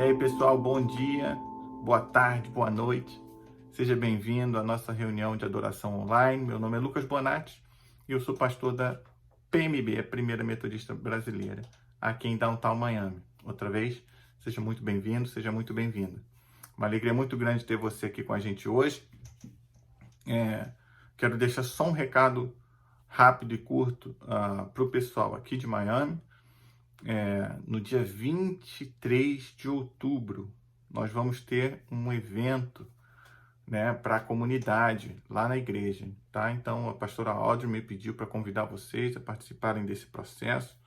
aí, pessoal, bom dia, boa tarde, boa noite. Seja bem-vindo à nossa reunião de adoração online. Meu nome é Lucas Bonatti e eu sou pastor da PMB, a Primeira Metodista Brasileira, aqui em Downtown Miami. Outra vez, seja muito bem-vindo, seja muito bem-vinda. Uma alegria muito grande ter você aqui com a gente hoje. Quero deixar só um recado rápido e curto para o pessoal aqui de Miami. No dia 23 de outubro, nós vamos ter um evento, para a comunidade, lá na igreja, tá? Então, a pastora Audrey me pediu para convidar vocês a participarem desse processo,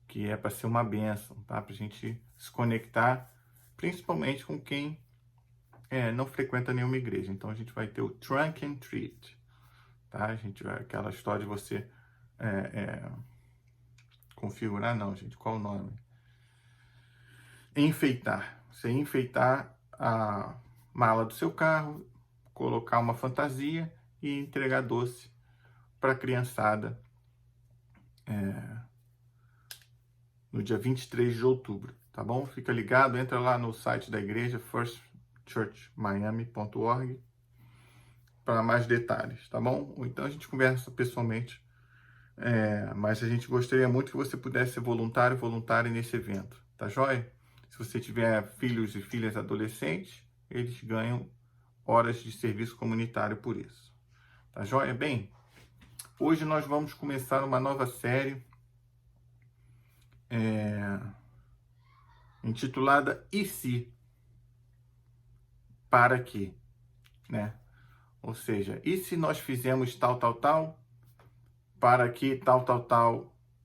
que é para ser uma bênção, tá? Para a gente se conectar, principalmente com quem não frequenta nenhuma igreja. Então, a gente vai ter o Trunk and Treat, tá? A gente vai, aquela história de você configurar, não, gente, qual o nome? Enfeitar. Você enfeitar a mala do seu carro, colocar uma fantasia e entregar doce para a criançada no dia 23 de outubro, tá bom? Fica ligado, entra lá no site da igreja, firstchurchmiami.org, para mais detalhes, tá bom? Ou então a gente conversa pessoalmente, mas a gente gostaria muito que você pudesse ser voluntária nesse evento, tá joia? Se você tiver filhos e filhas adolescentes, eles ganham horas de serviço comunitário por isso. Tá joia? Bem, hoje nós vamos começar uma nova série intitulada E se? Para quê? Ou seja, e se nós fizemos tal, para que tal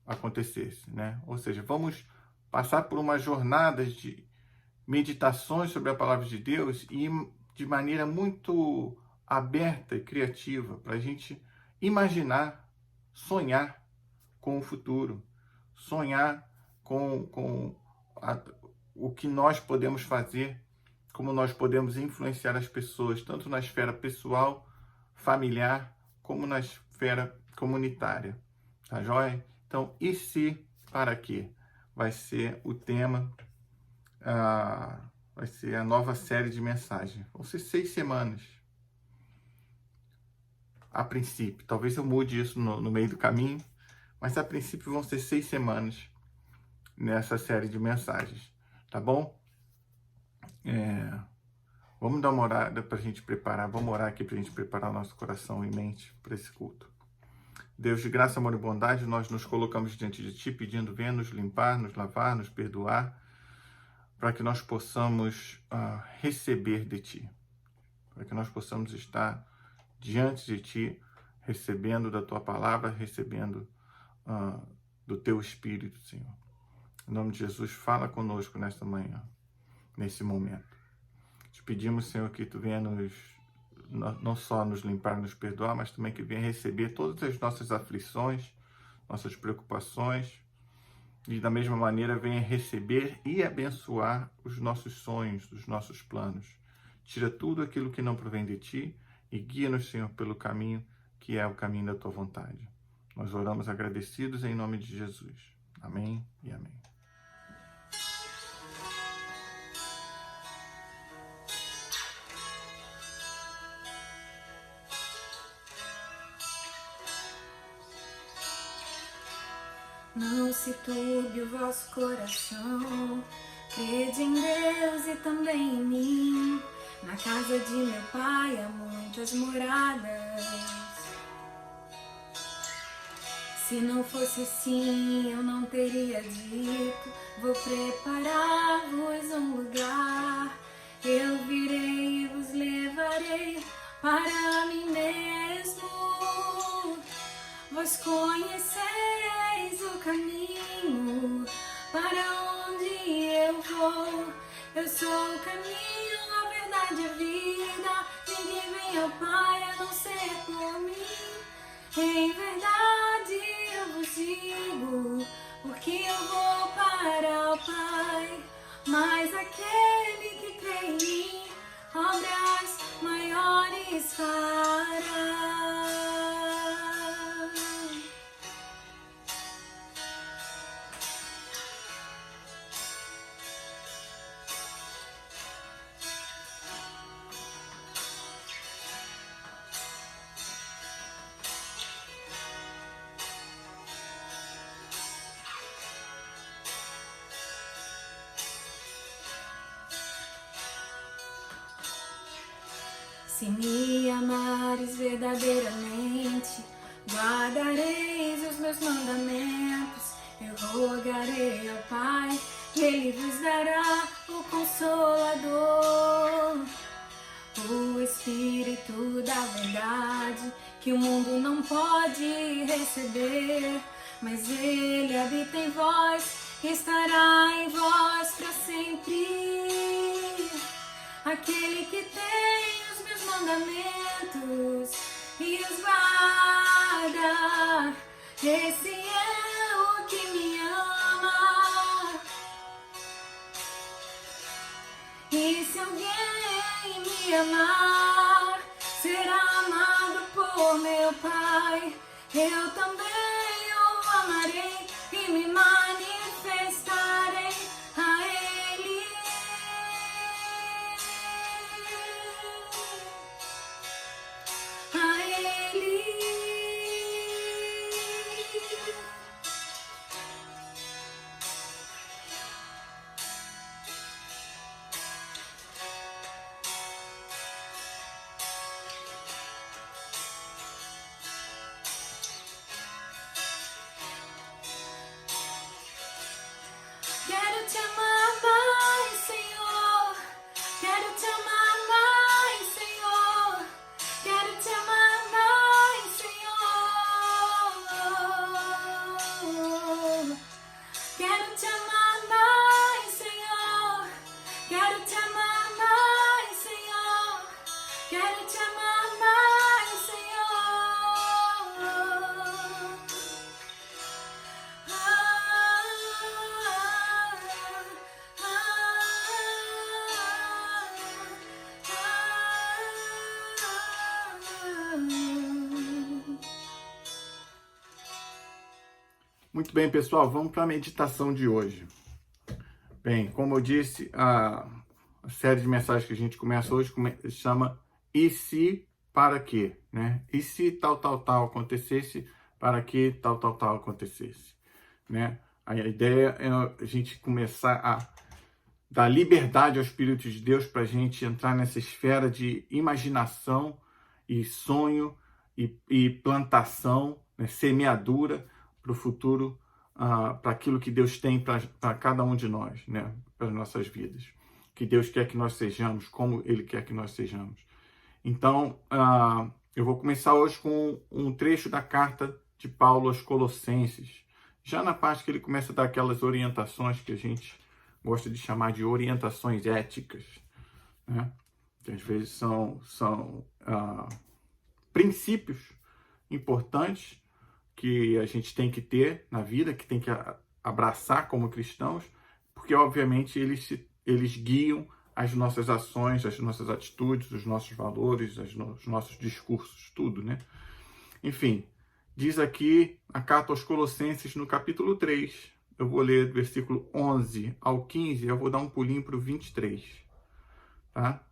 acontecesse, Ou seja, vamos passar por uma jornada de meditações sobre a palavra de Deus e de maneira muito aberta e criativa para a gente imaginar, sonhar com o futuro, sonhar com o que nós podemos fazer, como nós podemos influenciar as pessoas, tanto na esfera pessoal, familiar, como na esfera comunitária. Tá joia? Então, e se, para quê? Vai ser o tema, vai ser a nova série de mensagens. Vão ser 6 semanas. A princípio, talvez eu mude isso no meio do caminho, mas a princípio vão ser 6 semanas nessa série de mensagens, tá bom? Vamos dar uma orada para a gente preparar, vamos orar aqui para a gente preparar o nosso coração e mente para esse culto. Deus de graça, amor e bondade, nós nos colocamos diante de Ti, pedindo, venha nos limpar, nos lavar, nos perdoar, para que nós possamos receber de Ti, para que nós possamos estar diante de Ti, recebendo da Tua palavra, recebendo do Teu Espírito, Senhor. Em nome de Jesus, fala conosco nesta manhã, nesse momento. Te pedimos, Senhor, que Tu venha não só nos limpar, nos perdoar, mas também que venha receber todas as nossas aflições, nossas preocupações, e da mesma maneira venha receber e abençoar os nossos sonhos, os nossos planos. Tira tudo aquilo que não provém de Ti e guia-nos, Senhor, pelo caminho que é o caminho da Tua vontade. Nós oramos agradecidos em nome de Jesus. Amém e amém. Não se turbe o vosso coração, crede em Deus e também em mim. Na casa de meu pai há muitas moradas. Se não fosse assim, eu não teria dito, vou preparar-vos um lugar. Eu virei e vos levarei para mim mesmo. Vós conheceis o caminho para onde eu vou. Eu sou o caminho, a verdade e a vida. Ninguém vem ao Pai a não ser por mim. Em verdade eu vos digo, porque eu vou para o Pai. Mas aquele que crê em mim, obras maiores fará. Se me amares verdadeiramente, guardareis os meus mandamentos. Eu rogarei ao Pai, e Ele vos dará o Consolador, o Espírito da verdade, que o mundo não pode receber, mas Ele habita em vós e estará em vós para sempre. Aquele que tem os meus mandamentos e os guarda, esse é o que me ama. E se alguém me amar, será amado por meu Pai. Eu também o amarei e me manifestarei a Ele. A Ele. Quero te amar mais, Senhor. Quero te amar mais, Senhor. Quero te amar mais, Senhor. Quero te amar mais, Senhor. Quero te amar mais, Senhor. Quero te amar mais, Muito bem, pessoal, vamos para a meditação de hoje. Bem, como eu disse, a série de mensagens que a gente começa hoje chama E se para quê, né? E se tal acontecesse, para que tal acontecesse, né? A ideia é a gente começar a dar liberdade ao Espírito de Deus para a gente entrar nessa esfera de imaginação e sonho e plantação, né? Semeadura para o futuro, para aquilo que Deus tem para cada um de nós, né? Para as nossas vidas. Que Deus quer que nós sejamos, como Ele quer que nós sejamos. Então, eu vou começar hoje com um trecho da carta de Paulo aos Colossenses, já na parte que ele começa a dar aquelas orientações que a gente gosta de chamar de orientações éticas, né? Que às vezes são princípios importantes que a gente tem que ter na vida, que tem que abraçar como cristãos, porque obviamente eles guiam as nossas ações, as nossas atitudes, os nossos valores, os nossos discursos, tudo, né? Enfim, diz aqui a carta aos Colossenses no capítulo 3, eu vou ler do versículo 11 ao 15, eu vou dar um pulinho para o 23, tá?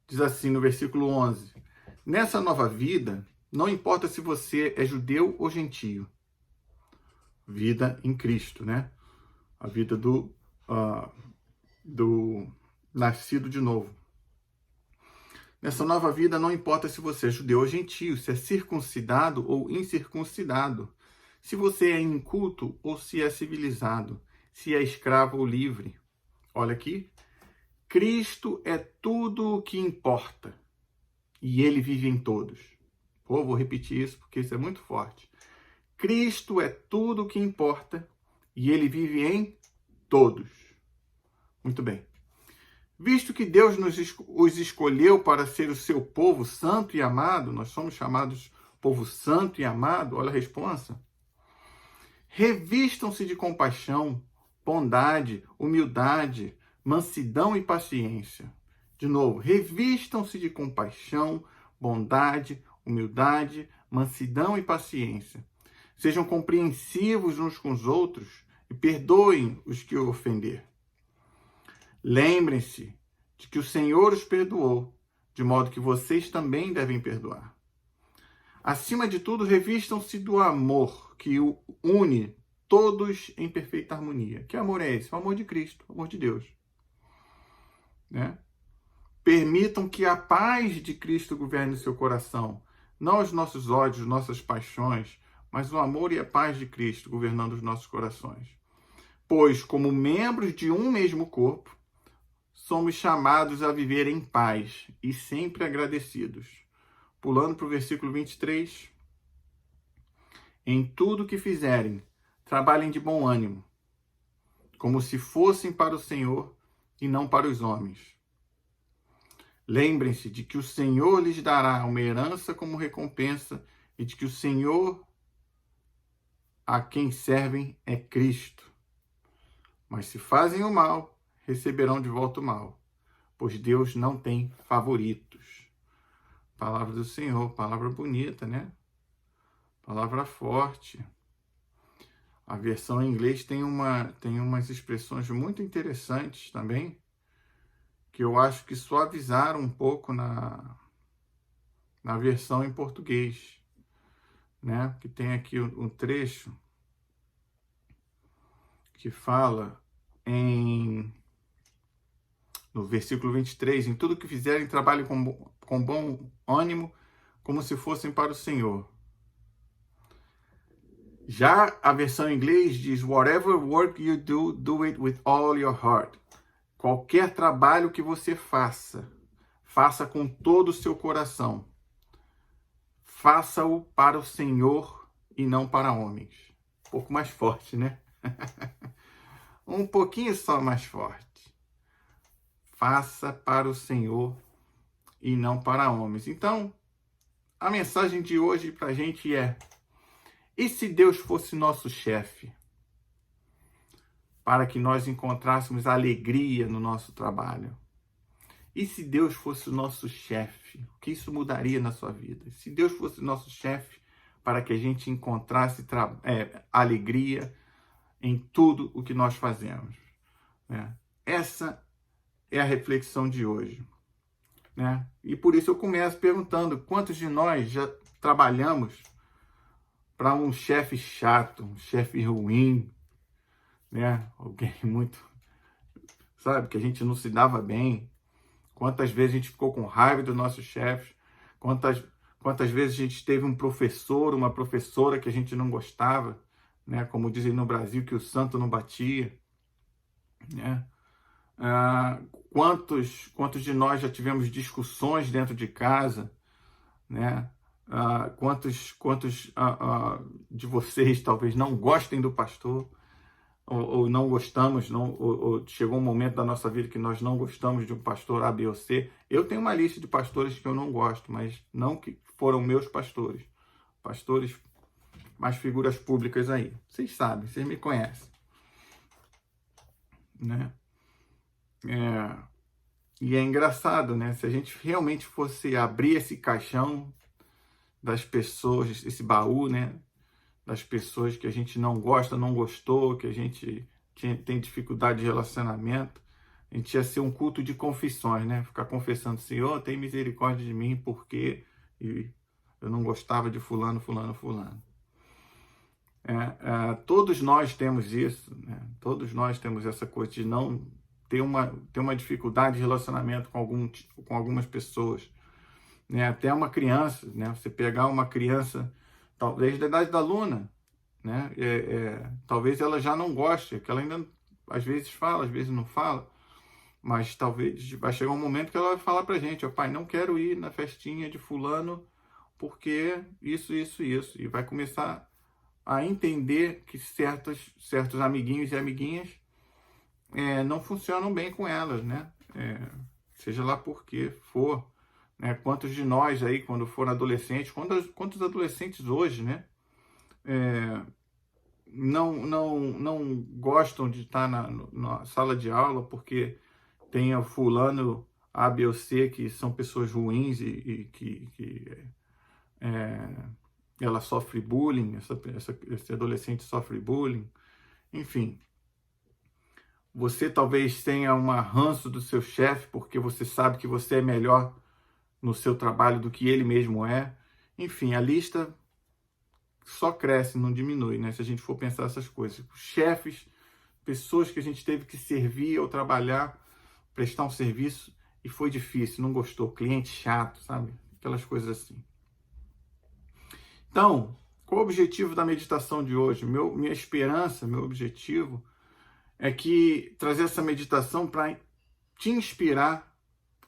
Diz assim no versículo 11, nessa nova vida, não importa se você é judeu ou gentio, vida em Cristo, né? A vida do nascido de novo. Nessa nova vida, não importa se você é judeu ou gentio, se é circuncidado ou incircuncidado, se você é inculto ou se é civilizado, se é escravo ou livre. Olha aqui. Cristo é tudo o que importa e Ele vive em todos. Pô, vou repetir isso porque isso é muito forte. Cristo é tudo o que importa e Ele vive em todos. Muito bem. Visto que Deus os escolheu para ser o seu povo santo e amado, nós somos chamados povo santo e amado, olha a resposta. Revistam-se de compaixão, bondade, humildade, mansidão e paciência. De novo, revistam-se de compaixão, bondade, humildade, mansidão e paciência. Sejam compreensivos uns com os outros e perdoem os que o ofender. Lembrem-se de que o Senhor os perdoou, de modo que vocês também devem perdoar. Acima de tudo, revistam-se do amor que une todos em perfeita harmonia. Que amor é esse? O amor de Cristo, o amor de Deus. Né? Permitam que a paz de Cristo governe o seu coração. Não os nossos ódios, nossas paixões, mas o amor e a paz de Cristo governando os nossos corações. Pois, como membros de um mesmo corpo, somos chamados a viver em paz e sempre agradecidos. Pulando para o versículo 23. Em tudo que fizerem, trabalhem de bom ânimo, como se fossem para o Senhor e não para os homens. Lembrem-se de que o Senhor lhes dará uma herança como recompensa e de que o Senhor a quem servem é Cristo. Mas se fazem o mal, receberão de volta o mal, pois Deus não tem favoritos. Palavra do Senhor, palavra bonita, né? Palavra forte. A versão em inglês tem umas expressões muito interessantes também, que eu acho que suavizaram um pouco na versão em português, né? Que tem aqui um trecho que fala no versículo 23, em tudo que fizerem, trabalhem com bom ânimo, como se fossem para o Senhor. Já a versão em inglês diz, whatever work you do, do it with all your heart. Qualquer trabalho que você faça, faça com todo o seu coração. Faça-o para o Senhor e não para homens. Um pouco mais forte, né? Um pouquinho só mais forte. Faça para o Senhor e não para homens. Então, a mensagem de hoje para a gente é: e se Deus fosse nosso chefe? Para que nós encontrássemos alegria no nosso trabalho. E se Deus fosse o nosso chefe? O que isso mudaria na sua vida? Se Deus fosse o nosso chefe, para que a gente encontrasse alegria em tudo o que nós fazemos. Né? Essa é a reflexão de hoje. Né? E por isso eu começo perguntando, quantos de nós já trabalhamos para um chefe chato, um chefe ruim, né? Alguém muito, sabe, que a gente não se dava bem? Quantas vezes a gente ficou com raiva dos nossos chefes? Quantas vezes a gente teve um professor, uma professora que a gente não gostava, né? Como dizem no Brasil, que o santo não batia, né? Quantos de nós já tivemos discussões dentro de casa, né? Quantos de vocês talvez não gostem do pastor, ou não gostamos, ou chegou um momento da nossa vida que nós não gostamos de um pastor A, B ou C. Eu tenho uma lista de pastores que eu não gosto, mas não que foram meus pastores. Pastores, mais figuras públicas aí. Vocês sabem, vocês me conhecem. Né? E é engraçado, né? Se a gente realmente fosse abrir esse caixão das pessoas, esse baú, né? Das pessoas que a gente não gosta, não gostou, que a gente tem dificuldade de relacionamento, a gente ia ser um culto de confissões, né? Ficar confessando, Senhor, tem misericórdia de mim, porque eu não gostava de fulano. Todos nós temos isso, né? Todos nós temos essa coisa de não ter uma dificuldade de relacionamento com algumas pessoas, né? Até uma criança, né? Você pegar uma criança, talvez da idade da Luna, né? Talvez ela já não goste, que ela ainda às vezes fala, às vezes não fala, mas talvez vai chegar um momento que ela vai falar pra gente, pai, não quero ir na festinha de fulano porque isso, e vai começar a entender que certos amiguinhos e amiguinhas não funcionam bem com elas, né? Seja lá por que for, né? Quantos de nós aí, quando foram adolescentes, quantos adolescentes hoje, né? Não gostam de estar na sala de aula porque tem o fulano A, B ou C que são pessoas ruins e que ela sofre bullying, esse adolescente sofre bullying, enfim. Você talvez tenha um ranço do seu chefe porque você sabe que você é melhor no seu trabalho do que ele mesmo é. Enfim, a lista só cresce, não diminui, né? Se a gente for pensar essas coisas. Chefes, pessoas que a gente teve que servir ou trabalhar, prestar um serviço, e foi difícil, não gostou, cliente chato, sabe? Aquelas coisas assim. Então, qual o objetivo da meditação de hoje? Minha esperança, meu objetivo é que trazer essa meditação para te inspirar,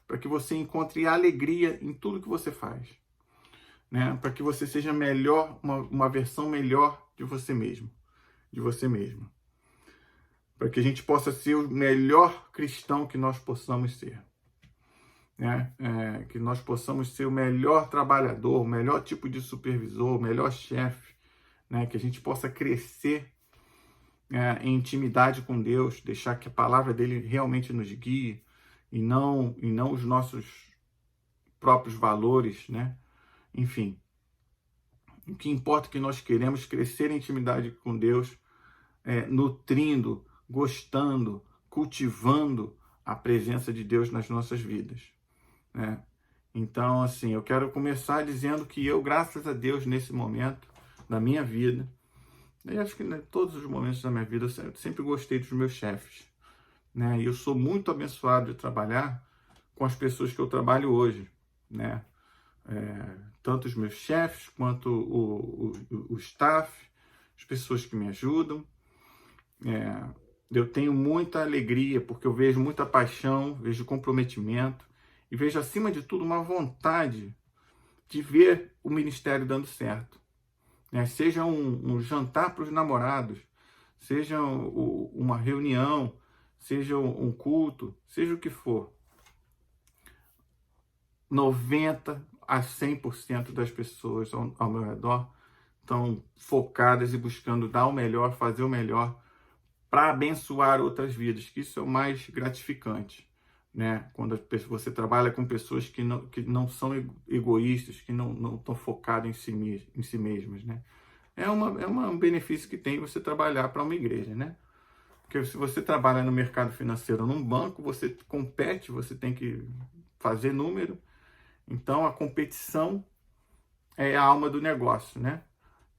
para que você encontre alegria em tudo que você faz, né? Para que você seja melhor, uma versão melhor de você mesmo, de você mesma. Para que a gente possa ser o melhor cristão que nós possamos ser, né? Que nós possamos ser o melhor trabalhador, o melhor tipo de supervisor, o melhor chefe, né? Que a gente possa crescer em intimidade com Deus, deixar que a palavra dele realmente nos guie e não os nossos próprios valores, né? Enfim, o que importa é que nós queremos crescer em intimidade com Deus, nutrindo, gostando, cultivando a presença de Deus nas nossas vidas, né? Então, assim, eu quero começar dizendo que eu, graças a Deus, nesse momento da minha vida, eu acho que em todos os momentos da minha vida, eu sempre gostei dos meus chefes, né? E eu sou muito abençoado de trabalhar com as pessoas que eu trabalho hoje, né? Tanto os meus chefes, quanto o staff, as pessoas que me ajudam. Eu tenho muita alegria, porque eu vejo muita paixão, vejo comprometimento, e vejo, acima de tudo, uma vontade de ver o ministério dando certo, né? Seja um jantar para os namorados, seja uma reunião, seja um culto, seja o que for. 90% a 100% das pessoas ao meu redor estão focadas e buscando dar o melhor, fazer o melhor para abençoar outras vidas, que isso é o mais gratificante, né? Quando você trabalha com pessoas que não são egoístas, que não estão focadas em si mesmas, né? É um benefício que tem você trabalhar para uma igreja, né? Porque se você trabalha no mercado financeiro, num banco, você compete, você tem que fazer número. Então, a competição é a alma do negócio, né?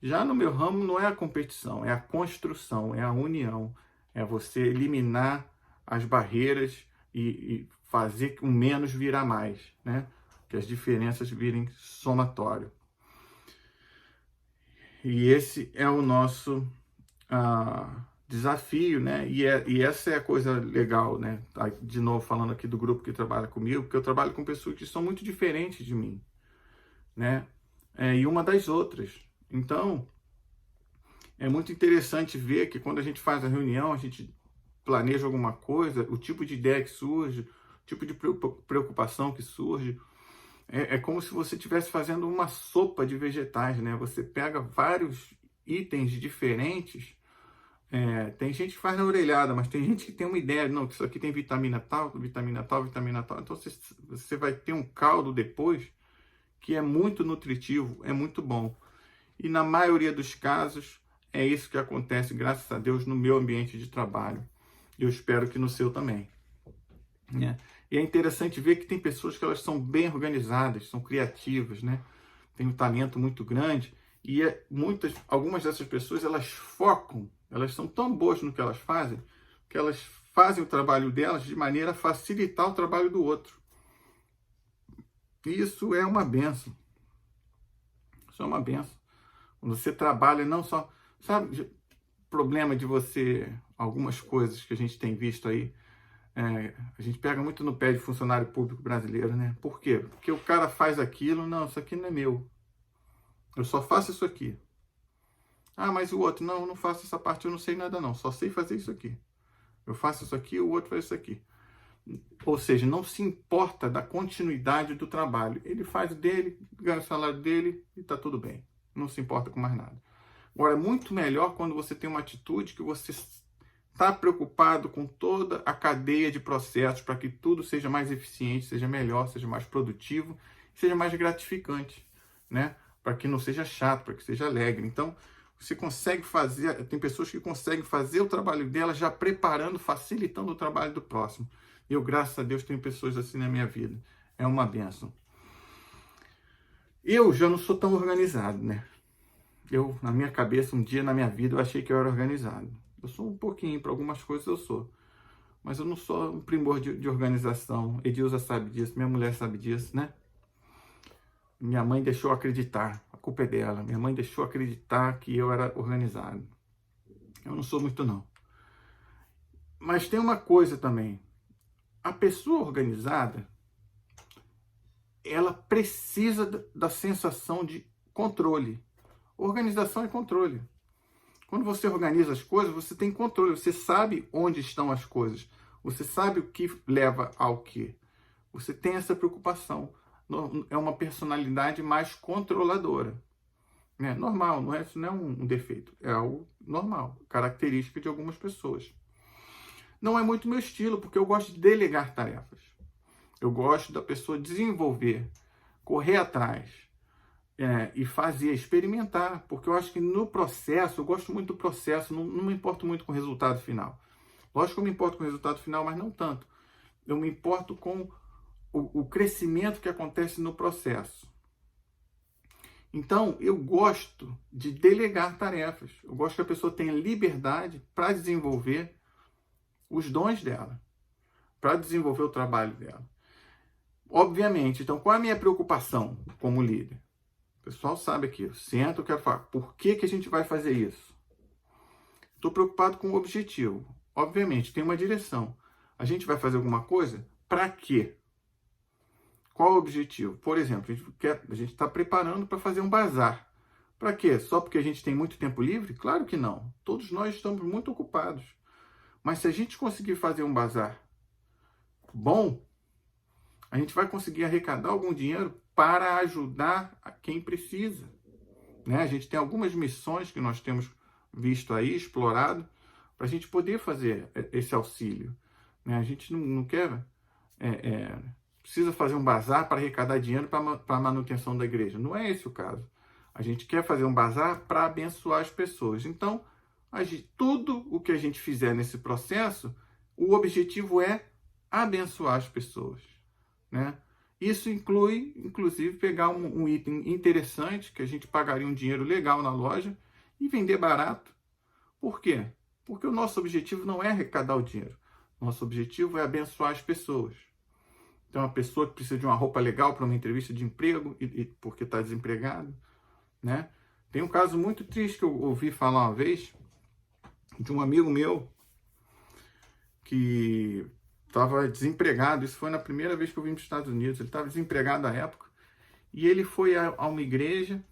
Já no meu ramo, não é a competição, é a construção, é a união. É você eliminar as barreiras e fazer que o menos virar mais, né? Que as diferenças virem somatório. E esse é o nosso desafio, né? E essa é a coisa legal, né? De novo, falando aqui do grupo que trabalha comigo, porque eu trabalho com pessoas que são muito diferentes de mim, né? E uma das outras. Então, é muito interessante ver que quando a gente faz a reunião, a gente planeja alguma coisa, o tipo de ideia que surge, o tipo de preocupação que surge, é como se você estivesse fazendo uma sopa de vegetais, né? Você pega vários itens diferentes. Tem gente que faz na orelhada, mas tem gente que tem uma ideia, não, que isso aqui tem vitamina tal, vitamina tal, vitamina tal. Então você vai ter um caldo depois que é muito nutritivo, é muito bom. E na maioria dos casos é isso que acontece, graças a Deus, no meu ambiente de trabalho. Eu espero que no seu também, né? E é interessante ver que tem pessoas que elas são bem organizadas, são criativas, né? Tem um talento muito grande e algumas dessas pessoas elas focam, elas são tão boas no que elas fazem, que elas fazem o trabalho delas de maneira a facilitar o trabalho do outro. E isso é uma bênção. Isso é uma bênção. Quando você trabalha não só... Sabe, problema de você... Algumas coisas que a gente tem visto aí, a gente pega muito no pé de funcionário público brasileiro, né? Por quê? Porque o cara faz aquilo, não, isso aqui não é meu. Eu só faço isso aqui. Ah, mas o outro, não, eu não faço essa parte, eu não sei nada não, só sei fazer isso aqui. Eu faço isso aqui, o outro faz isso aqui. Ou seja, não se importa da continuidade do trabalho. Ele faz o dele, ganha o salário dele e está tudo bem. Não se importa com mais nada. Agora, é muito melhor quando você tem uma atitude que você está preocupado com toda a cadeia de processos para que tudo seja mais eficiente, seja melhor, seja mais produtivo, seja mais gratificante, né? Para que não seja chato, para que seja alegre. Então, você consegue fazer, tem pessoas que conseguem fazer o trabalho delas já preparando, facilitando o trabalho do próximo. Eu, graças a Deus, tenho pessoas assim na minha vida. É uma bênção. Eu já não sou tão organizado, né? Na minha cabeça, um dia na minha vida, eu achei que eu era organizado. Eu sou um pouquinho, para algumas coisas eu sou. mas eu não sou um primor de organização. Edilza sabe disso, minha mulher sabe disso, né? Minha mãe deixou acreditar, a culpa é dela. Minha mãe deixou acreditar que eu era organizado. Eu não sou muito, não. Mas tem uma coisa também. A pessoa organizada, ela precisa da sensação de controle. Organização é controle. Quando você organiza as coisas, você tem controle. Você sabe onde estão as coisas. Você sabe o que leva ao quê. Você tem essa preocupação. É uma personalidade mais controladora. É normal, isso não é um defeito. É algo normal, característica de algumas pessoas. Não é muito meu estilo, porque eu gosto de delegar tarefas. Eu gosto da pessoa desenvolver, correr atrás e fazer, experimentar. Porque eu acho que no processo, eu gosto muito do processo, não me importo muito com o resultado final. Lógico que eu me importo com o resultado final, mas não tanto. Eu me importo com o crescimento que acontece no processo. Então, eu gosto de delegar tarefas. Eu gosto que a pessoa tenha liberdade para desenvolver os dons dela, para desenvolver o trabalho dela. Obviamente, então, qual é a minha preocupação como líder? O pessoal sabe aqui, eu sento, eu quero falar, por que a gente vai fazer isso? Estou preocupado com o objetivo. Obviamente, tem uma direção. A gente vai fazer alguma coisa? Para quê? Qual o objetivo? Por exemplo, a gente está preparando para fazer um bazar. Para quê? Só porque a gente tem muito tempo livre? Claro que não. Todos nós estamos muito ocupados. Mas se a gente conseguir fazer um bazar bom, a gente vai conseguir arrecadar algum dinheiro para ajudar a quem precisa. Né? A gente tem algumas missões que nós temos visto aí, explorado, para a gente poder fazer esse auxílio. Né? A gente não quer... precisa fazer um bazar para arrecadar dinheiro para a manutenção da igreja. Não é esse o caso. A gente quer fazer um bazar para abençoar as pessoas. Então, tudo o que a gente fizer nesse processo, o objetivo é abençoar as pessoas. Né? Isso inclui, inclusive, pegar um item interessante, que a gente pagaria um dinheiro legal na loja, e vender barato. Por quê? Porque o nosso objetivo não é arrecadar o dinheiro. Nosso objetivo é abençoar as pessoas. Então, uma pessoa que precisa de uma roupa legal para uma entrevista de emprego, porque está desempregado, né? Tem um caso muito triste que eu ouvi falar uma vez, de um amigo meu, que estava desempregado. Isso foi na primeira vez que eu vim para os Estados Unidos. Ele estava desempregado na época. E ele foi a uma igreja,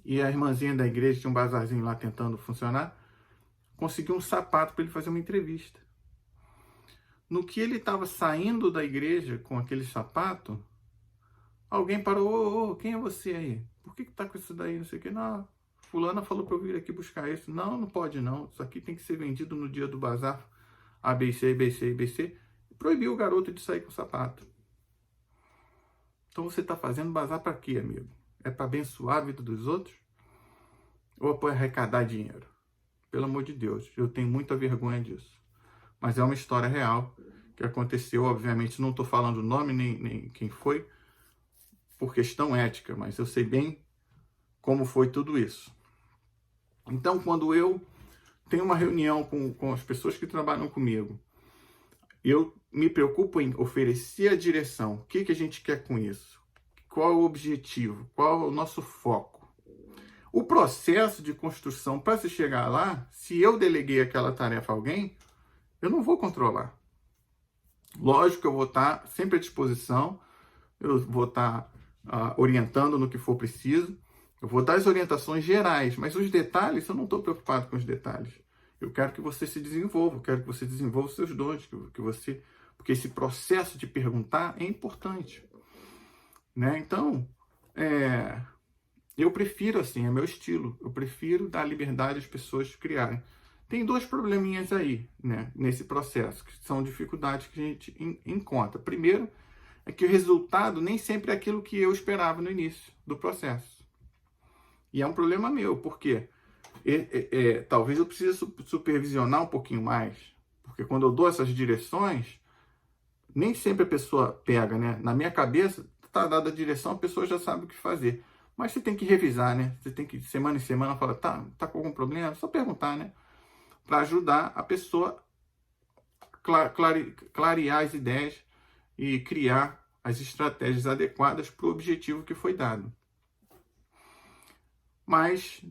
e a irmãzinha da igreja, tinha um bazarzinho lá tentando funcionar, conseguiu um sapato para ele fazer uma entrevista. No que ele estava saindo da igreja com aquele sapato, alguém parou. Quem é você aí? Por que tá com isso daí? Não sei o que. Não, fulana falou para eu vir aqui buscar isso. Não pode não. Isso aqui tem que ser vendido no dia do bazar. ABC, ABC, ABC. E proibiu o garoto de sair com o sapato. Então você está fazendo bazar para quê, amigo? É para abençoar a vida dos outros? Ou é para arrecadar dinheiro? Pelo amor de Deus, eu tenho muita vergonha disso. Mas é uma história real que aconteceu. Obviamente, não estou falando o nome nem quem foi, por questão ética, mas eu sei bem como foi tudo isso. Então, quando eu tenho uma reunião com as pessoas que trabalham comigo, eu me preocupo em oferecer a direção. O que a gente quer com isso? Qual é o objetivo? Qual é o nosso foco? O processo de construção, para se chegar lá, se eu deleguei aquela tarefa a alguém, eu não vou controlar. Lógico que eu vou estar sempre à disposição, eu vou estar orientando no que for preciso, eu vou dar as orientações gerais, mas os detalhes, eu não estou preocupado com os detalhes. Eu quero que você se desenvolva, eu quero que você desenvolva os seus dons, porque esse processo de perguntar é importante. Né? Então, eu prefiro assim, é meu estilo, eu prefiro dar liberdade às pessoas criarem. Tem dois probleminhas aí, né, nesse processo, que são dificuldades que a gente encontra. Primeiro, é que o resultado nem sempre é aquilo que eu esperava no início do processo. E é um problema meu, porque talvez eu precise supervisionar um pouquinho mais, porque quando eu dou essas direções, nem sempre a pessoa pega, né? Na minha cabeça, está dada a direção, a pessoa já sabe o que fazer. Mas você tem que revisar, né? Você tem que, semana em semana, falar, tá com algum problema? É só perguntar, né? Para ajudar a pessoa clarear as ideias e criar as estratégias adequadas para o objetivo que foi dado. Mas,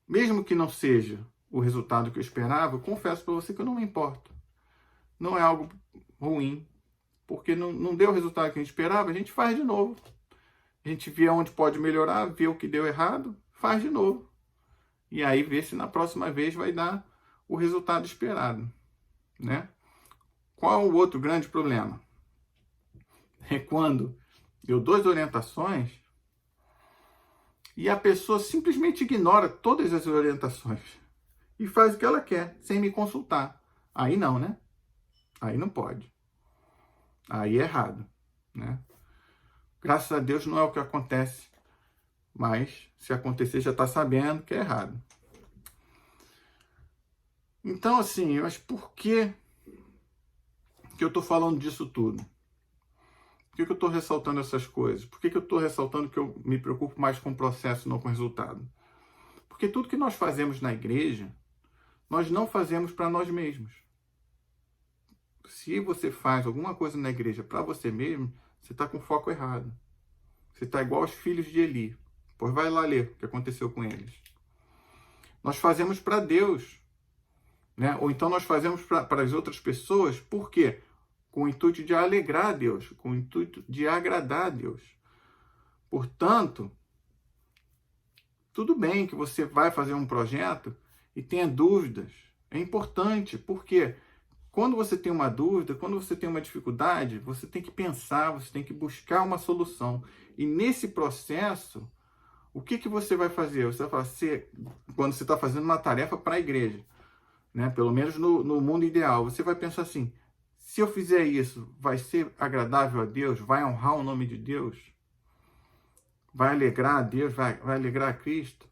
mesmo que não seja o resultado que eu esperava, eu confesso para você que eu não me importo. Não é algo ruim, porque não deu o resultado que a gente esperava, a gente faz de novo. A gente vê onde pode melhorar, vê o que deu errado, faz de novo. E aí vê se na próxima vez vai dar o resultado esperado, né? Qual o outro grande problema? É quando eu dou as orientações e a pessoa simplesmente ignora todas as orientações e faz o que ela quer, sem me consultar. Aí não, né? Aí não pode. Aí é errado, né? Graças a Deus não é o que acontece, mas se acontecer já está sabendo que é errado. Então, assim, mas por que eu estou falando disso tudo? Por que eu estou ressaltando essas coisas? Por que eu estou ressaltando que eu me preocupo mais com o processo, não com o resultado? Porque tudo que nós fazemos na igreja, nós não fazemos para nós mesmos. Se você faz alguma coisa na igreja para você mesmo, você está com foco errado. Você está igual aos filhos de Eli. Pois vai lá ler o que aconteceu com eles. Nós fazemos para Deus, né? Ou então nós fazemos para as outras pessoas, por quê? Com o intuito de alegrar a Deus, com o intuito de agradar a Deus. Portanto, tudo bem que você vai fazer um projeto e tenha dúvidas. É importante, porque quando você tem uma dúvida, quando você tem uma dificuldade, você tem que pensar, você tem que buscar uma solução. E nesse processo, o que você vai fazer? Você vai fazer, quando você está fazendo uma tarefa para a igreja, né? Pelo menos no mundo ideal, você vai pensar assim, se eu fizer isso, vai ser agradável a Deus? Vai honrar o nome de Deus? Vai alegrar a Deus? Vai alegrar a Cristo?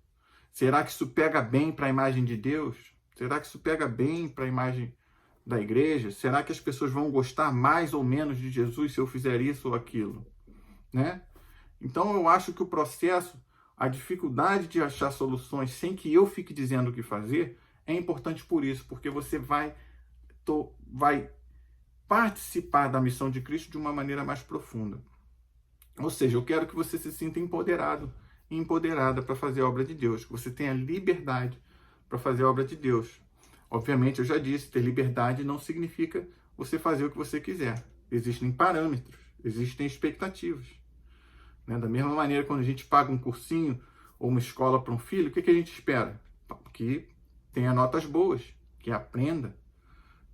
Será que isso pega bem para a imagem de Deus? Será que isso pega bem para a imagem da igreja? Será que as pessoas vão gostar mais ou menos de Jesus se eu fizer isso ou aquilo? Né? Então eu acho que o processo, a dificuldade de achar soluções sem que eu fique dizendo o que fazer, é importante por isso, porque você vai participar da missão de Cristo de uma maneira mais profunda. Ou seja, eu quero que você se sinta empoderado e empoderada para fazer a obra de Deus, que você tenha liberdade para fazer a obra de Deus. Obviamente, eu já disse, ter liberdade não significa você fazer o que você quiser. Existem parâmetros, existem expectativas. Né? Da mesma maneira, quando a gente paga um cursinho ou uma escola para um filho, o que a gente espera? Que tenha notas boas, que aprenda.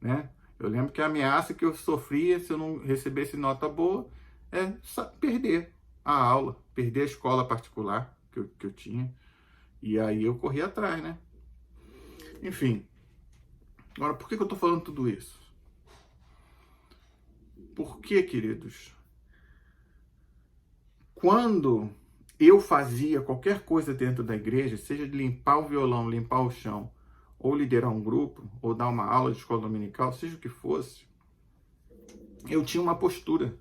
Né? Eu lembro que a ameaça que eu sofria se eu não recebesse nota boa é perder a aula, perder a escola particular que eu tinha. E aí eu corri atrás, né? Enfim. Agora, por que eu estou falando tudo isso? Porque, queridos, quando eu fazia qualquer coisa dentro da igreja, seja de limpar o violão, limpar o chão, ou liderar um grupo, ou dar uma aula de escola dominical, seja o que fosse, eu tinha uma postura.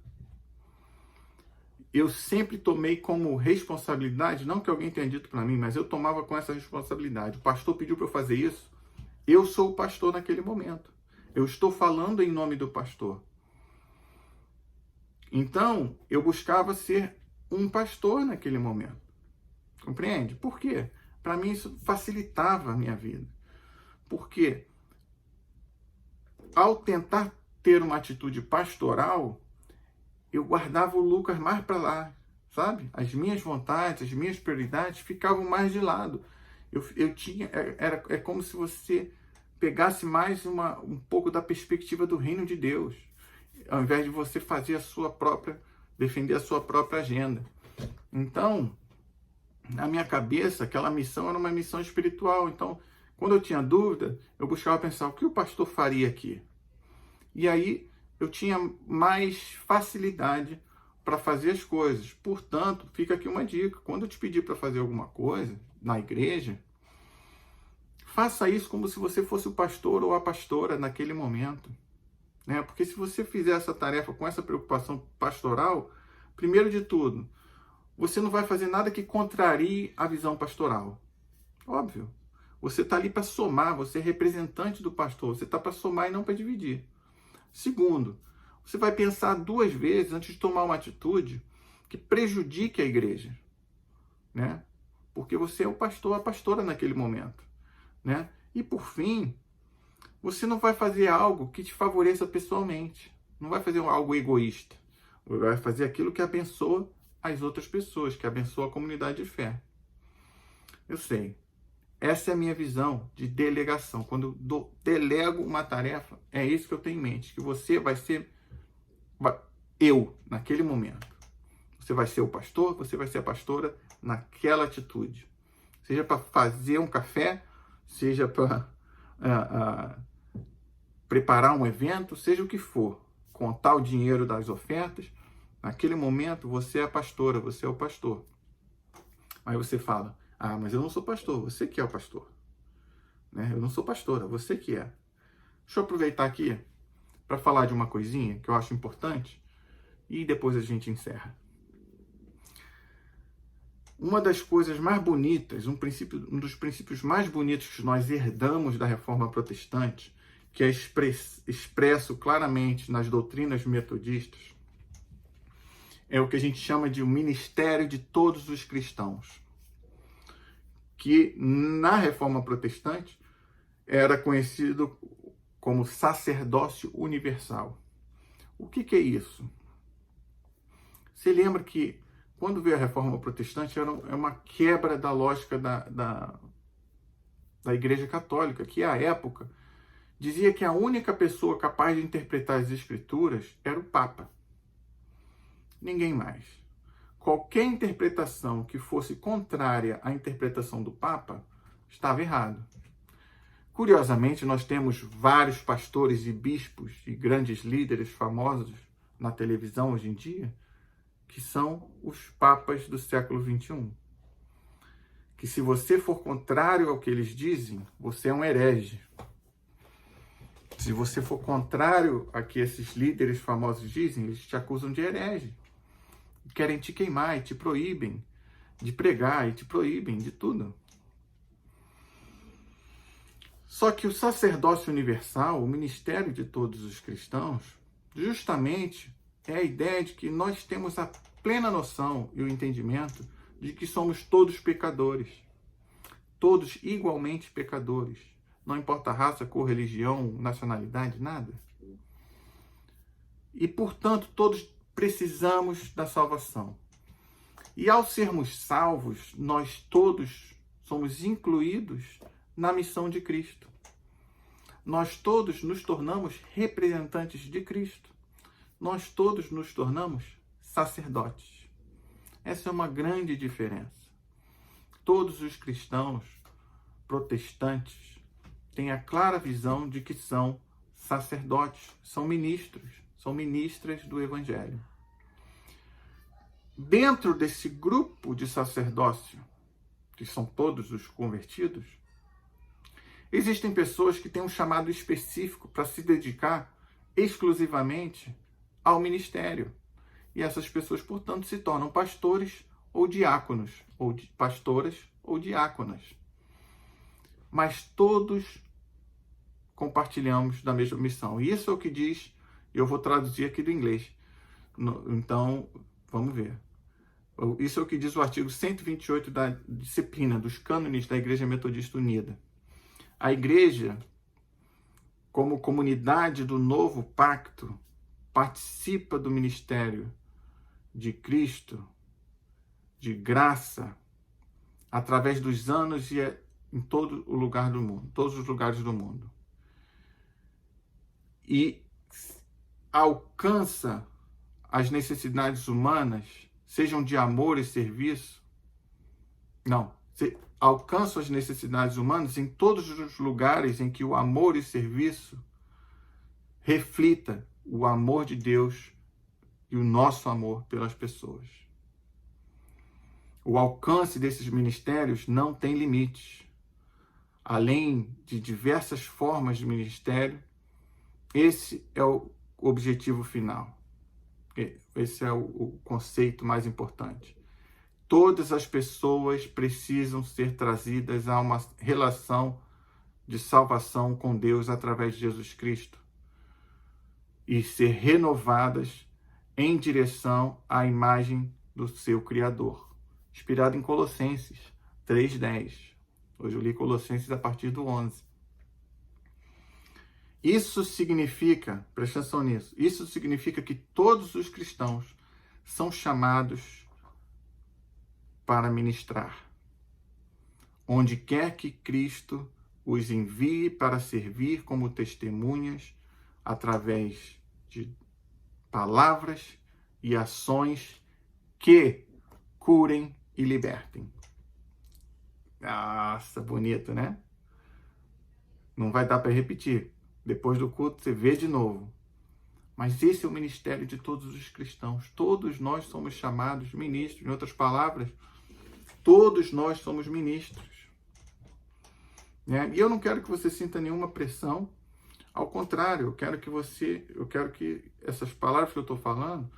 Eu sempre tomei como responsabilidade, não que alguém tenha dito para mim, mas eu tomava com essa responsabilidade. O pastor pediu para eu fazer isso, eu sou o pastor naquele momento. Eu estou falando em nome do pastor. Então, eu buscava ser um pastor naquele momento. Compreende? Por quê? Para mim isso facilitava a minha vida. Porque ao tentar ter uma atitude pastoral, eu guardava o Lucas mais para lá, sabe? As minhas vontades, as minhas prioridades ficavam mais de lado. Eu tinha, é como se você pegasse mais um pouco da perspectiva do reino de Deus, ao invés de você fazer defender a sua própria agenda. Então, na minha cabeça, aquela missão era uma missão espiritual. Então, quando eu tinha dúvida, eu buscava pensar, o que o pastor faria aqui? E aí, eu tinha mais facilidade para fazer as coisas. Portanto, fica aqui uma dica. Quando eu te pedir para fazer alguma coisa na igreja, faça isso como se você fosse o pastor ou a pastora naquele momento. Né? Porque se você fizer essa tarefa com essa preocupação pastoral, primeiro de tudo, você não vai fazer nada que contrarie a visão pastoral. Óbvio. Você está ali para somar, você é representante do pastor, você está para somar e não para dividir. Segundo, você vai pensar 2 vezes antes de tomar uma atitude que prejudique a igreja, né? Porque você é o pastor, a pastora naquele momento, né? E por fim, você não vai fazer algo que te favoreça pessoalmente. Não vai fazer algo egoísta. Vai fazer aquilo que abençoa as outras pessoas, que abençoa a comunidade de fé. Eu sei. Essa é a minha visão de delegação. Quando eu delego uma tarefa, é isso que eu tenho em mente. Que você vai ser eu, naquele momento. Você vai ser o pastor, você vai ser a pastora naquela atitude. Seja para fazer um café, seja para preparar um evento, seja o que for. Contar o dinheiro das ofertas. Naquele momento, você é a pastora, você é o pastor. Aí você fala, mas eu não sou pastor, você que é o pastor. Né? Eu não sou pastora, você que é. Deixa eu aproveitar aqui para falar de uma coisinha que eu acho importante e depois a gente encerra. Uma das coisas mais bonitas, um dos princípios mais bonitos que nós herdamos da Reforma Protestante, que é expresso claramente nas doutrinas metodistas, é o que a gente chama de o ministério de todos os cristãos, que na Reforma Protestante era conhecido como sacerdócio universal. O que é isso? Você lembra que quando veio a Reforma Protestante é uma quebra da lógica da Igreja Católica, que à época dizia que a única pessoa capaz de interpretar as Escrituras era o Papa. Ninguém mais. Qualquer interpretação que fosse contrária à interpretação do Papa estava errado. Curiosamente, nós temos vários pastores e bispos e grandes líderes famosos na televisão hoje em dia, que são os papas do século XXI. Que se você for contrário ao que eles dizem, você é um herege. Se você for contrário a que esses líderes famosos dizem, eles te acusam de herege. Querem te queimar e te proíbem de pregar e te proíbem de tudo. Só que o sacerdócio universal, o ministério de todos os cristãos, justamente é a ideia de que nós temos a plena noção e o entendimento de que somos todos pecadores. Todos igualmente pecadores. Não importa raça, cor, religião, nacionalidade, nada. E, portanto, todos precisamos da salvação. E ao sermos salvos, nós todos somos incluídos na missão de Cristo. Nós todos nos tornamos representantes de Cristo. Nós todos nos tornamos sacerdotes. Essa é uma grande diferença. Todos os cristãos protestantes têm a clara visão de que são sacerdotes, são ministros, são ministras do Evangelho. Dentro desse grupo de sacerdócio, que são todos os convertidos, existem pessoas que têm um chamado específico para se dedicar exclusivamente ao ministério. E essas pessoas, portanto, se tornam pastores ou diáconos, ou pastoras ou diáconas. Mas todos compartilhamos da mesma missão. E isso é o que diz, eu vou traduzir aqui do inglês. Então, vamos ver. Isso é o que diz o artigo 128 da disciplina dos cânones da Igreja Metodista Unida. A Igreja, como comunidade do novo pacto, participa do ministério de Cristo, de graça, através dos anos e em todo o lugar do mundo, todos os lugares do mundo. E alcança as necessidades humanas, sejam de amor e serviço. Não, alcança as necessidades humanas em todos os lugares em que o amor e serviço reflita o amor de Deus e o nosso amor pelas pessoas. O alcance desses ministérios não tem limites. Além de diversas formas de ministério, esse é o objetivo final. Esse é o conceito mais importante. Todas as pessoas precisam ser trazidas a uma relação de salvação com Deus através de Jesus Cristo. e ser renovadas em direção à imagem do seu Criador. Inspirado em Colossenses 3:10. Hoje eu li Colossenses a partir do 11. Isso significa, presta atenção nisso, isso significa que todos os cristãos são chamados para ministrar, onde quer que Cristo os envie para servir como testemunhas através de palavras e ações que curem e libertem. Nossa, bonito, né? Não vai dar para repetir. Depois do culto você vê de novo. Mas esse é o ministério de todos os cristãos. Todos nós somos chamados ministros. Em outras palavras, todos nós somos ministros. Né? E eu não quero que você sinta nenhuma pressão. Ao contrário, eu quero que essas palavras que eu estou falando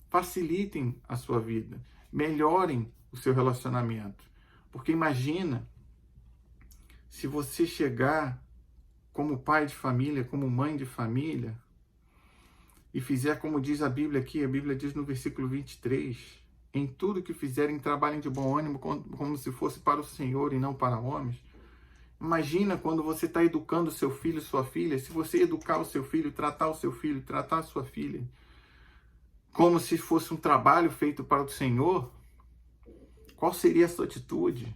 facilitem a sua vida, melhorem o seu relacionamento. Porque imagina se você chegar como pai de família, como mãe de família, e fizer como diz a Bíblia aqui, a Bíblia diz no versículo 23, em tudo que fizerem, trabalhem de bom ânimo, como se fosse para o Senhor e não para homens. Imagina quando você está educando seu filho, sua filha, se você educar o seu filho, tratar o seu filho, tratar a sua filha, como se fosse um trabalho feito para o Senhor, qual seria a sua atitude?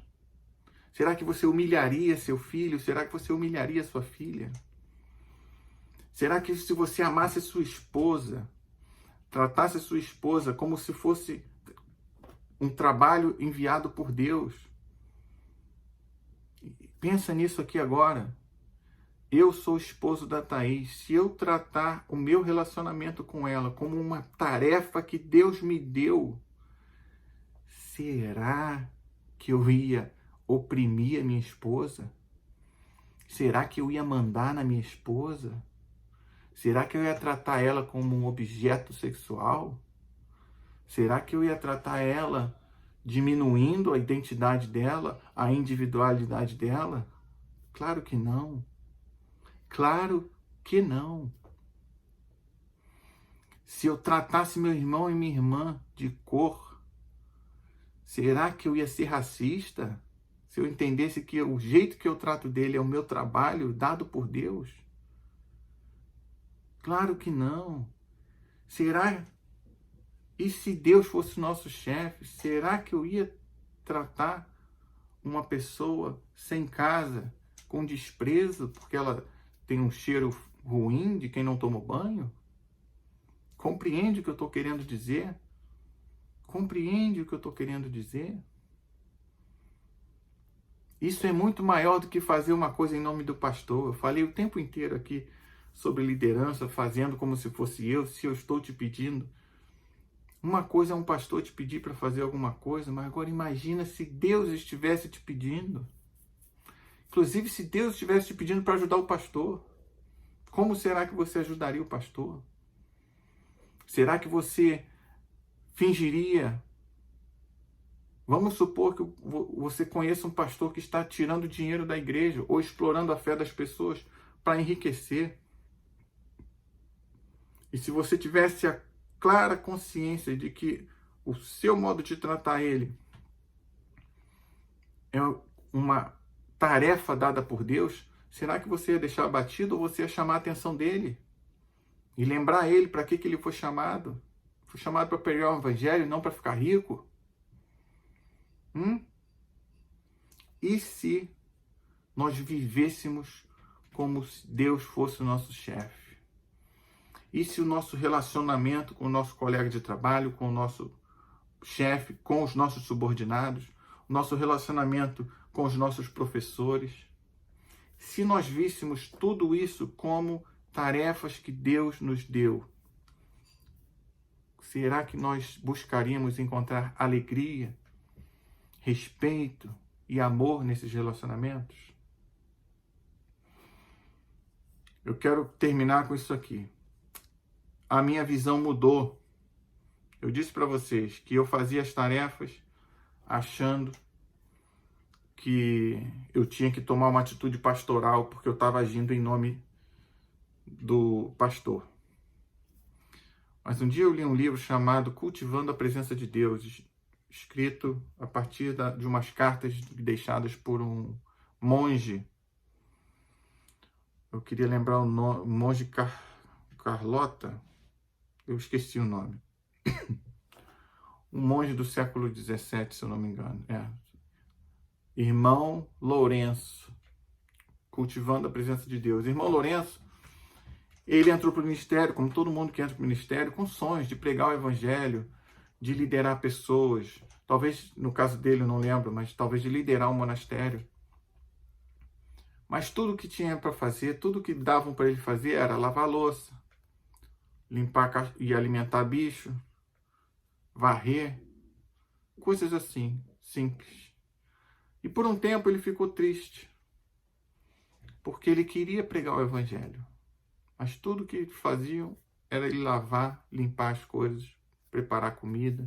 Será que você humilharia seu filho? Será que você humilharia sua filha? Será que se você amasse sua esposa, tratasse sua esposa como se fosse um trabalho enviado por Deus? Pensa nisso aqui agora. Eu sou esposo da Thaís. Se eu tratar o meu relacionamento com ela como uma tarefa que Deus me deu, será que eu ia oprimir a minha esposa? Será que eu ia mandar na minha esposa? Será que eu ia tratar ela como um objeto sexual? Será que eu ia tratar ela diminuindo a identidade dela, a individualidade dela? Claro que não. Claro que não. Se eu tratasse meu irmão e minha irmã de cor, será que eu ia ser racista? Se eu entendesse que o jeito que eu trato dele é o meu trabalho dado por Deus? Claro que não. Será? E se Deus fosse nosso chefe, será que eu ia tratar uma pessoa sem casa com desprezo porque ela tem um cheiro ruim de quem não tomou banho? Compreende o que eu estou querendo dizer? Compreende o que eu estou querendo dizer? Isso é muito maior do que fazer uma coisa em nome do pastor. Eu falei o tempo inteiro aqui sobre liderança, fazendo como se fosse eu, se eu estou te pedindo. Uma coisa é um pastor te pedir para fazer alguma coisa, mas agora imagina se Deus estivesse te pedindo. Inclusive, se Deus estivesse te pedindo para ajudar o pastor, como será que você ajudaria o pastor? Será que você fingiria? Vamos supor que você conheça um pastor que está tirando dinheiro da igreja ou explorando a fé das pessoas para enriquecer. E se você tivesse a clara consciência de que o seu modo de tratar ele é uma tarefa dada por Deus, será que você ia deixar abatido ou você ia chamar a atenção dele? E lembrar ele para que ele foi chamado? Foi chamado para pregar o evangelho, não para ficar rico? E se nós vivêssemos como se Deus fosse o nosso chefe? E se o nosso relacionamento com o nosso colega de trabalho, com o nosso chefe, com os nossos subordinados, o nosso relacionamento com os nossos professores, se nós víssemos tudo isso como tarefas que Deus nos deu, será que nós buscaríamos encontrar alegria, respeito e amor nesses relacionamentos? Eu quero terminar com isso aqui. A minha visão mudou. Eu disse para vocês que eu fazia as tarefas achando que eu tinha que tomar uma atitude pastoral porque eu estava agindo em nome do pastor. Mas um dia eu li um livro chamado Cultivando a Presença de Deus, escrito a partir de umas cartas deixadas por um monge. Eu queria lembrar o nome, monge Carlota, eu esqueci o nome. Um monge do século XVII, se eu não me engano. Irmão Lourenço, Cultivando a Presença de Deus. Irmão Lourenço, ele entrou para o ministério, como todo mundo que entra para o ministério, com sonhos de pregar o evangelho, de liderar pessoas. Talvez, no caso dele, eu não lembro, mas talvez de liderar um monastério. Mas tudo que tinha para fazer, tudo que davam para ele fazer era lavar louça, limpar e alimentar bicho, varrer, coisas assim, simples. E por um tempo ele ficou triste, porque ele queria pregar o evangelho. Mas tudo que faziam era ele lavar, limpar as coisas, preparar comida,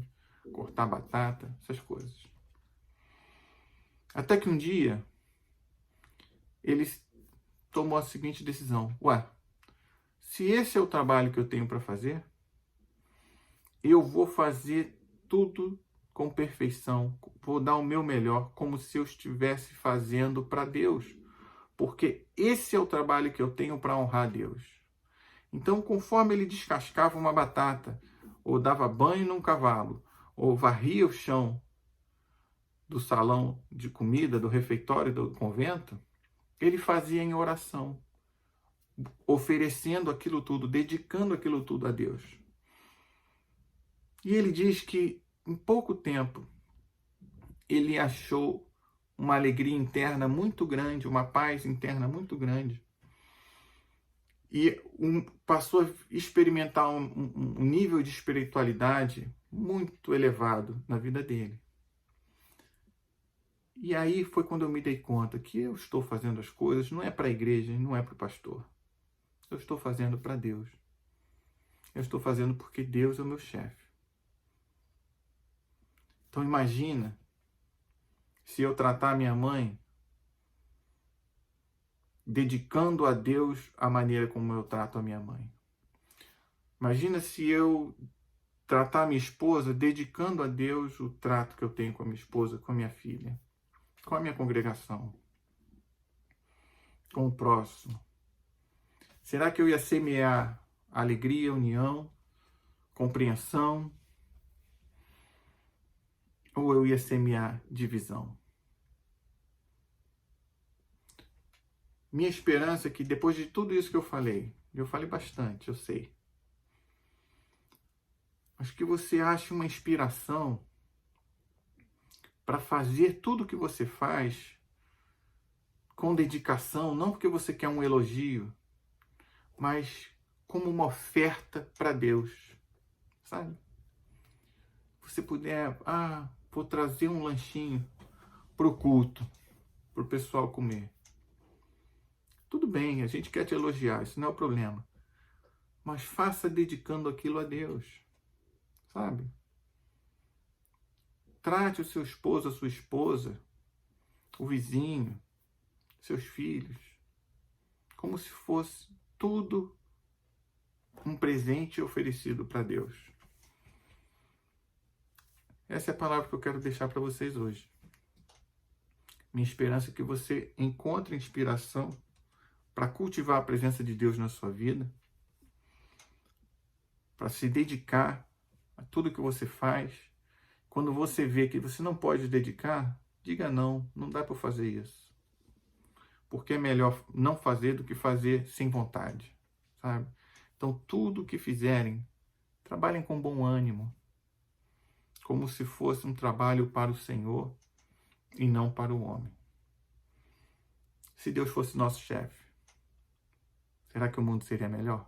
cortar batata, essas coisas. Até que um dia, ele tomou a seguinte decisão. Se esse é o trabalho que eu tenho para fazer, eu vou fazer tudo com perfeição, vou dar o meu melhor, como se eu estivesse fazendo para Deus. Porque esse é o trabalho que eu tenho para honrar a Deus. Então, conforme ele descascava uma batata, ou dava banho num cavalo, ou varria o chão do salão de comida, do refeitório do convento, ele fazia em oração, oferecendo aquilo tudo, dedicando aquilo tudo a Deus. E ele diz que, em pouco tempo, ele achou uma alegria interna muito grande, uma paz interna muito grande. E passou a experimentar um nível de espiritualidade muito elevado na vida dele. E aí foi quando eu me dei conta que eu estou fazendo as coisas, não é para a igreja, não é para o pastor. Eu estou fazendo para Deus. Eu estou fazendo porque Deus é o meu chefe. Então imagina se eu tratar minha mãe dedicando a Deus a maneira como eu trato a minha mãe. Imagina se eu tratar a minha esposa dedicando a Deus o trato que eu tenho com a minha esposa, com a minha filha, com a minha congregação, com o próximo. Será que eu ia semear alegria, união, compreensão? Ou eu ia semear divisão? Minha esperança é que depois de tudo isso que eu falei bastante, eu sei, mas que você ache uma inspiração para fazer tudo o que você faz com dedicação, não porque você quer um elogio, mas como uma oferta para Deus, sabe? Você puder, vou trazer um lanchinho para o culto, para o pessoal comer. Tudo bem, a gente quer te elogiar, isso não é o problema. Mas faça dedicando aquilo a Deus, sabe? Trate o seu esposo, a sua esposa, o vizinho, seus filhos, como se fosse tudo um presente oferecido para Deus. Essa é a palavra que eu quero deixar para vocês hoje. Minha esperança é que você encontre inspiração para cultivar a presença de Deus na sua vida, para se dedicar a tudo que você faz. Quando você vê que você não pode dedicar, diga não dá para fazer isso. Porque é melhor não fazer do que fazer sem vontade, sabe? Então, tudo que fizerem, trabalhem com bom ânimo, como se fosse um trabalho para o Senhor e não para o homem. Se Deus fosse nosso chefe, será que o mundo seria melhor?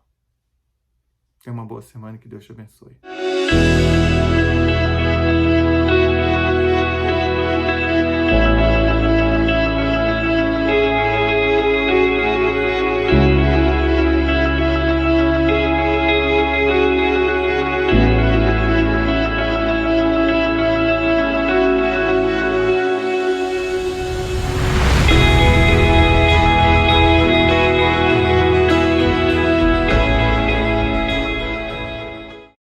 Tenha uma boa semana e que Deus te abençoe.